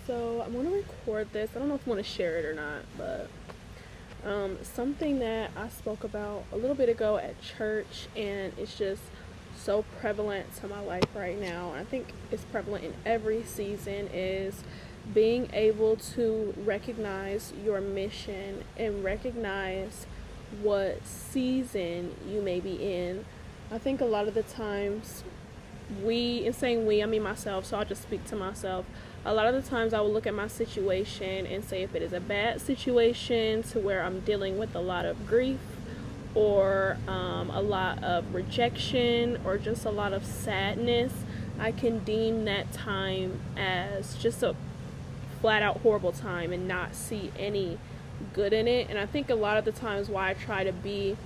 So I'm going to record this. I don't know if I want to share it or not, but something that I spoke about a little bit ago at church, and it's just so prevalent to my life right now. I think it's prevalent in every season, is being able to recognize your mission and recognize what season you may be in. I think a lot of the times in saying we, I mean myself, so I'll just speak to myself. A lot of the times I will look at my situation and say, if it is a bad situation to where I'm dealing with a lot of grief or a lot of rejection or just a lot of sadness, I can deem that time as just a flat out horrible time and not see any good in it. And I think a lot of the times why I try to be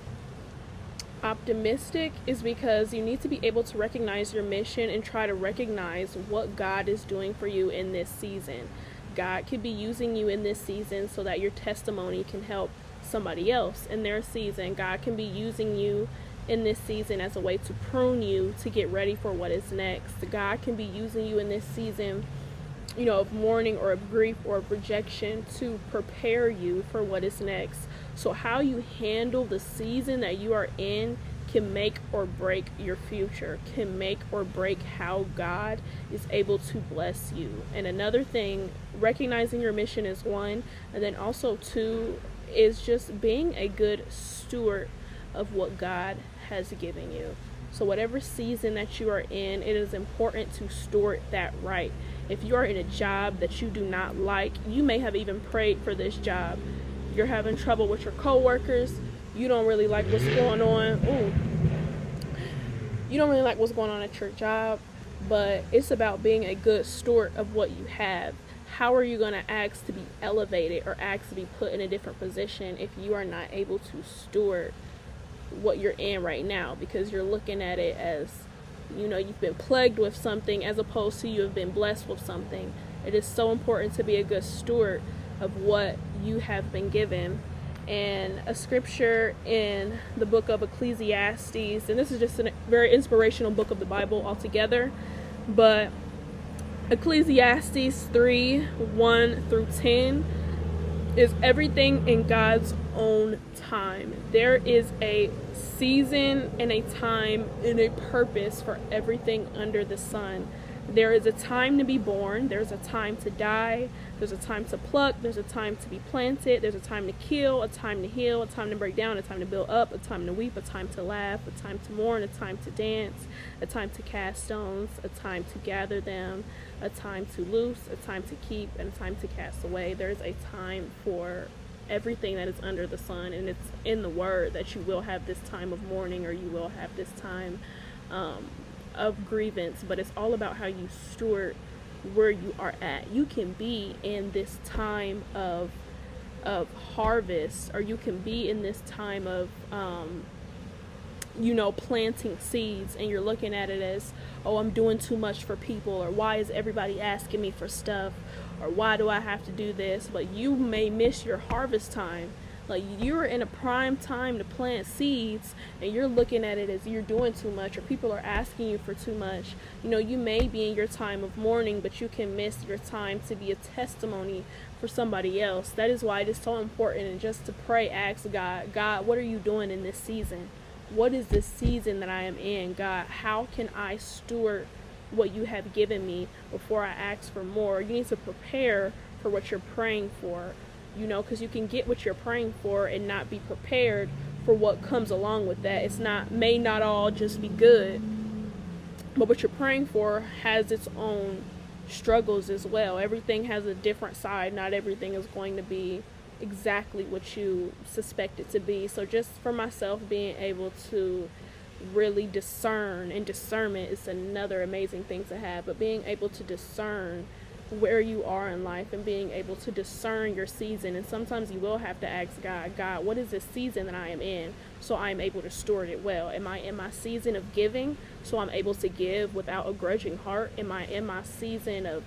optimistic is because you need to be able to recognize your mission and try to recognize what God is doing for you in this season. God could be using you in this season so that your testimony can help somebody else in their season. God can be using you in this season as a way to prune you to get ready for what is next. God can be using you in this season, of mourning or of grief or of rejection to prepare you for what is next. So how you handle the season that you are in can make or break your future, can make or break how God is able to bless you. And another thing, recognizing your mission is one, and then also two is just being a good steward of what God has given you. So whatever season that you are in, it is important to steward that right. If you are in a job that you do not like, you may have even prayed for this job. You're having trouble with your coworkers. You don't really like what's going on. You don't really like what's going on at your job, but it's about being a good steward of what you have. How are you going to ask to be elevated or ask to be put in a different position if you are not able to steward what you're in right now? Because you're looking at it as, you've been plagued with something as opposed to you have been blessed with something. It is so important to be a good steward of what you have been given. And a scripture in the book of Ecclesiastes, and this is just a very inspirational book of the Bible altogether, but Ecclesiastes 3:1-10 is everything in God's own time. There is a season and a time and a purpose for everything under the sun. There is a time to be born, there's a time to die, there's a time to pluck, there's a time to be planted, there's a time to kill, a time to heal, a time to break down, a time to build up, a time to weep, a time to laugh, a time to mourn, a time to dance, a time to cast stones, a time to gather them, a time to loose, a time to keep, and a time to cast away. There's a time for everything that is under the sun, and it's in the word that you will have this time of mourning, or you will have this time of grievance, but it's all about how you steward where you are at. You can be in this time of harvest, or you can be in this time of planting seeds, and you're looking at it as, I'm doing too much for people, or why is everybody asking me for stuff, or why do I have to do this? But you may miss your harvest time. Like, you're in a prime time to plant seeds, and you're looking at it as you're doing too much, or people are asking you for too much. You may be in your time of mourning, but you can miss your time to be a testimony for somebody else. That is why it is so important, and just to pray, ask God, what are you doing in this season? What is this season that I am in? God, how can I steward what you have given me before I ask for more? You need to prepare for what you're praying for. Because you can get what you're praying for and not be prepared for what comes along with that. May not all just be good, but what you're praying for has its own struggles as well. Everything has a different side. Not everything is going to be exactly what you suspect it to be. So just for myself, being able to really discern, and discernment is another amazing thing to have, but being able to discern where you are in life and being able to discern your season. And sometimes you will have to ask God, what is this season that I am in, so I am able to steward it well? Am I in my season of giving, so I'm able to give without a grudging heart? Am I in my season of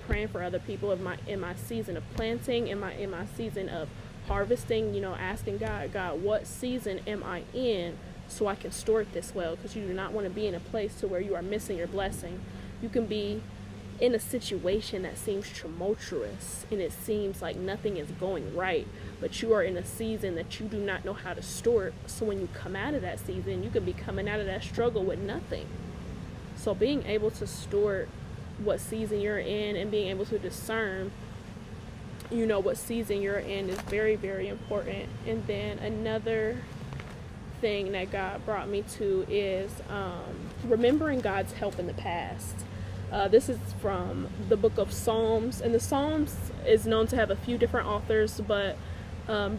praying for other people? Am I in my season of planting? Am I in my season of harvesting? Asking God, what season am I in, so I can steward this well? Because you do not want to be in a place to where you are missing your blessing. You can be in a situation that seems tumultuous and it seems like nothing is going right, but you are in a season that you do not know how to store it. So when you come out of that season, you could be coming out of that struggle with nothing. So being able to store what season you're in and being able to discern, what season you're in is very, very important. And then another thing that God brought me to is remembering God's help in the past. This is from the book of Psalms, and the Psalms is known to have a few different authors, but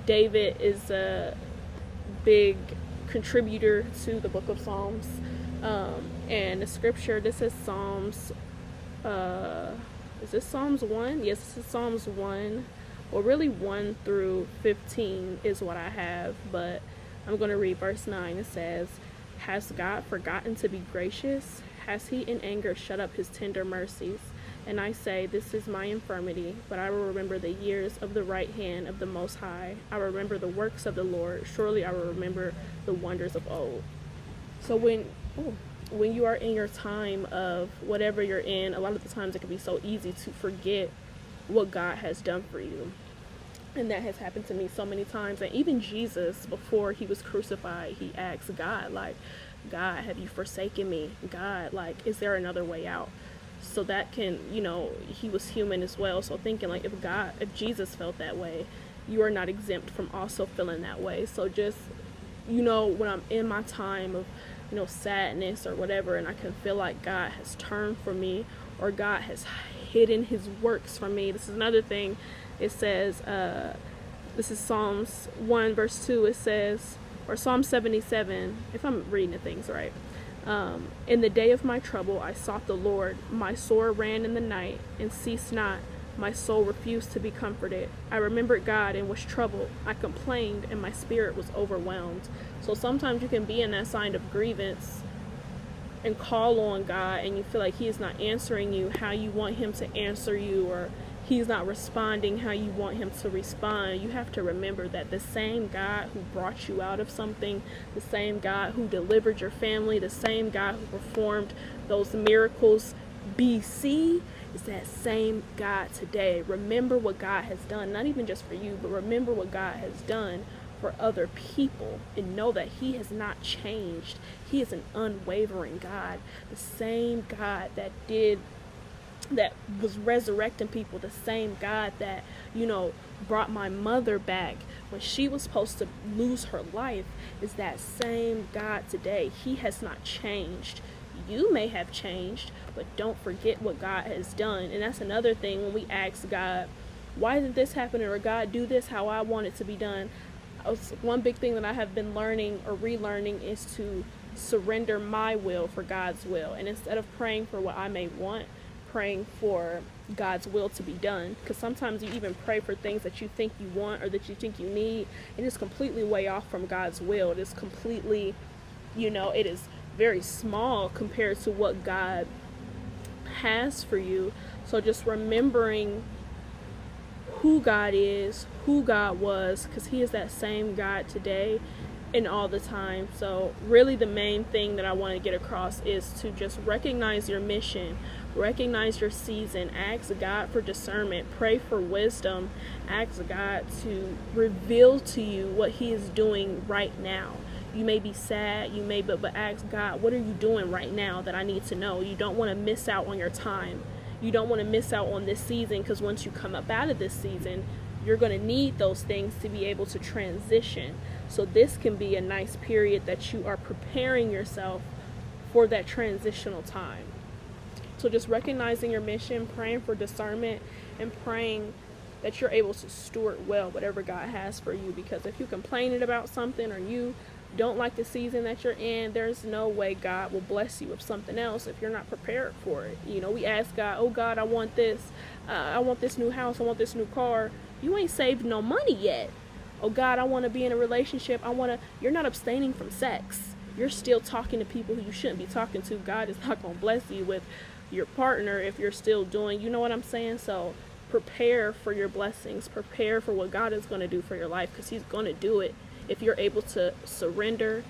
David is a big contributor to the book of Psalms. And the scripture, this is Psalms, is this Psalms 1? Yes, this is Psalms 1. Well, really 1 through 15 is what I have, but I'm going to read verse 9. It says, "Has God forgotten to be gracious? Has he in anger shut up his tender mercies? And I say, this is my infirmity, but I will remember the years of the right hand of the Most High. I will remember the works of the Lord. Surely I will remember the wonders of old." So when you are in your time of whatever you're in, a lot of the times it can be so easy to forget what God has done for you. And that has happened to me so many times. And even Jesus, before he was crucified, he asked God, like, "God, have you forsaken me? God, like, is there another way out?" So that can, he was human as well. So thinking like, if Jesus felt that way, you are not exempt from also feeling that way. So just, when I'm in my time of, sadness or whatever, and I can feel like God has turned from me or God has hidden his works from me. This is another thing. It says, this is Psalms 1 verse 2. It says, or Psalm 77, if I'm reading the things right. "In the day of my trouble, I sought the Lord. My sore ran in the night and ceased not. My soul refused to be comforted. I remembered God and was troubled. I complained and my spirit was overwhelmed." So sometimes you can be in that sign of grievance and call on God and you feel like he is not answering you how you want him to answer you, or he's not responding how you want him to respond. You have to remember that the same God who brought you out of something, the same God who delivered your family, the same God who performed those miracles BC, is that same God today. Remember what God has done, not even just for you, but remember what God has done for other people, and know that he has not changed. He is an unwavering God. The same God that was resurrecting people, the same God that, brought my mother back when she was supposed to lose her life, is that same God today. He has not changed. You may have changed, but don't forget what God has done. And that's another thing when we ask God, why did this happen? Or God, do this how I want it to be done. One big thing that I have been learning or relearning is to surrender my will for God's will. And instead of praying for what I may want, praying for God's will to be done. Because sometimes you even pray for things that you think you want or that you think you need, and it's completely way off from God's will. It is completely, it is very small compared to what God has for you. So just remembering who God is, who God was, because he is that same God today and all the time. So really the main thing that I want to get across is to just recognize your mission, recognize your season, ask God for discernment, pray for wisdom, ask God to reveal to you what he is doing right now. You may be sad, but ask God, what are you doing right now that I need to know? You don't want to miss out on your time. You don't want to miss out on this season, because once you come up out of this season, you're going to need those things to be able to transition. So this can be a nice period that you are preparing yourself for that transitional time. So just recognizing your mission, praying for discernment, and praying that you're able to steward well whatever God has for you. Because if you're complaining about something or you don't like the season that you're in, there's no way God will bless you with something else if you're not prepared for it. We ask God, oh God, I want this. I want this new house. I want this new car. You ain't saved no money yet. Oh God, I want to be in a relationship. You're not abstaining from sex. You're still talking to people who you shouldn't be talking to. God is not going to bless you with your partner if you're still doing, you know what I'm saying? So prepare for your blessings. Prepare for what God is going to do for your life, because he's going to do it if you're able to surrender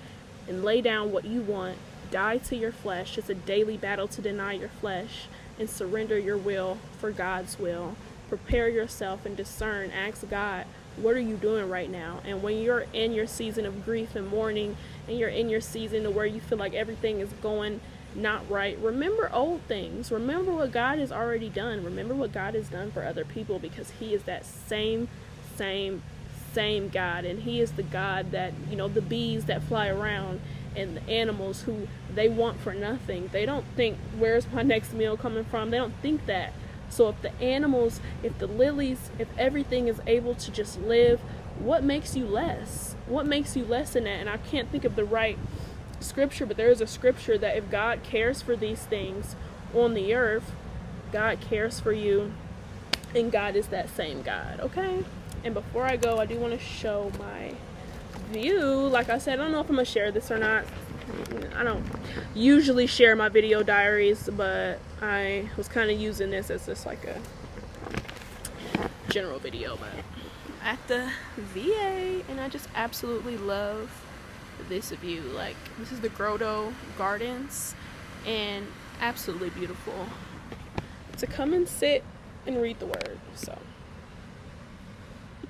and lay down what you want, die to your flesh. It's a daily battle to deny your flesh and surrender your will for God's will. Prepare yourself and discern. Ask God, what are you doing right now? And when you're in your season of grief and mourning, and you're in your season where you feel like everything is going not right, remember old things. Remember what God has already done. Remember what God has done for other people, because he is that same God. And he is the God that, the bees that fly around and the animals who they want for nothing. They don't think, where's my next meal coming from? They don't think that. So if the animals, if the lilies, if everything is able to just live, what makes you less? What makes you less in that? And I can't think of the right scripture, but there is a scripture that if God cares for these things on the earth, God cares for you, and God is that same God, okay? And before I go, I do want to show my view. Like I said, I don't know if I'm going to share this or not. I don't usually share my video diaries, but I was kind of using this as just like a general video. But at the VA, and I just absolutely love this view. Like, this is the Grotto Gardens, and absolutely beautiful to come and sit and read the word. So